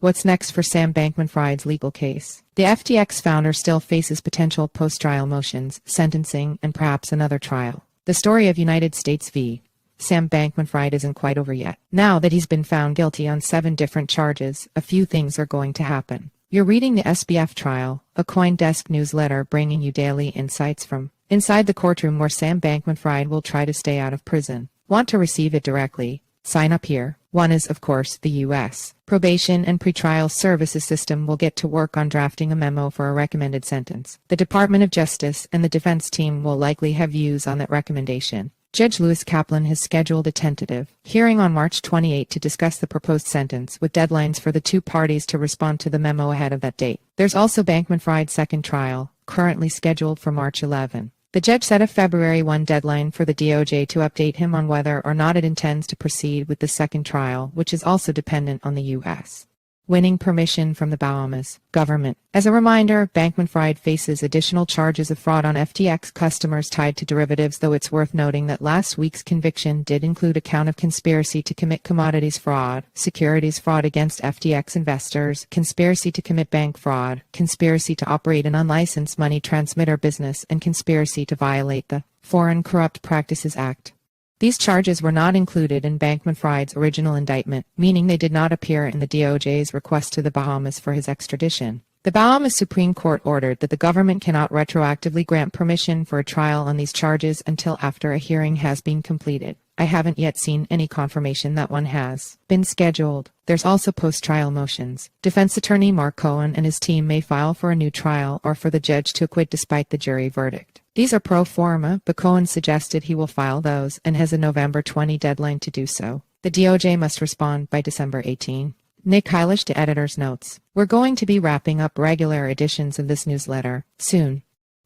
What's next for Sam Bankman-Fried's legal case? The FTX founder still faces potential post-trial motions, sentencing, and perhaps another trial. The story of United States v. Sam Bankman-Fried isn't quite over yet. Now that he's been found guilty on 7 different charges, a few things are going to happen. You're reading the SBF Trial, a CoinDesk newsletter bringing you daily insights from inside the courtroom where Sam Bankman-Fried will try to stay out of prison. Want to receive it directly? Sign up here. One is, of course, the U.S. Probation and Pretrial Services System will get to work on drafting a memo for a recommended sentence. The Department of Justice and the defense team will likely have views on that recommendation. Judge Lewis Kaplan has scheduled a tentative hearing on March 28 to discuss the proposed sentence, with deadlines for the two parties to respond to the memo ahead of that date. There's also Bankman-Fried's second trial, currently scheduled for March 11. The judge set a February 1 deadline for the DOJ to update him on whether or not it intends to proceed with the second trial, which is also dependent on the U.S. winning permission from the Bahamas government. As a reminder, Bankman-Fried faces additional charges of fraud on FTX customers tied to derivatives, though it's worth noting that last week's conviction did include a count of conspiracy to commit commodities fraud, securities fraud against FTX investors, conspiracy to commit bank fraud, conspiracy to operate an unlicensed money transmitter business, and conspiracy to violate the Foreign Corrupt Practices Act. These charges were not included in Bankman-Fried's original indictment, meaning they did not appear in the DOJ's request to the Bahamas for his extradition. The Bahamas Supreme Court ordered that the government cannot retroactively grant permission for a trial on these charges until after a hearing has been completed. I haven't yet seen any confirmation that one has been scheduled. There's also post-trial motions. Defense attorney Mark Cohen and his team may file for a new trial or for the judge to acquit despite the jury verdict. These are pro forma, but Cohen suggested he will file those and has a November 20 deadline to do so. The DOJ must respond by December 18. Nick Heilish to editor's notes. We're going to be wrapping up regular editions of this newsletter soon.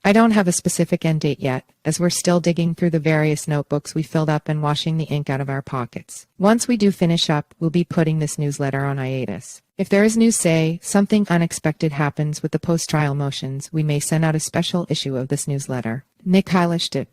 I don't have a specific end date yet, as we're still digging through the various notebooks we filled up and washing the ink out of our pockets. Once we do finish up, we'll be putting this newsletter on hiatus. If there is news, say, something unexpected happens with the post-trial motions, we may send out a special issue of this newsletter. Nick Heilish did.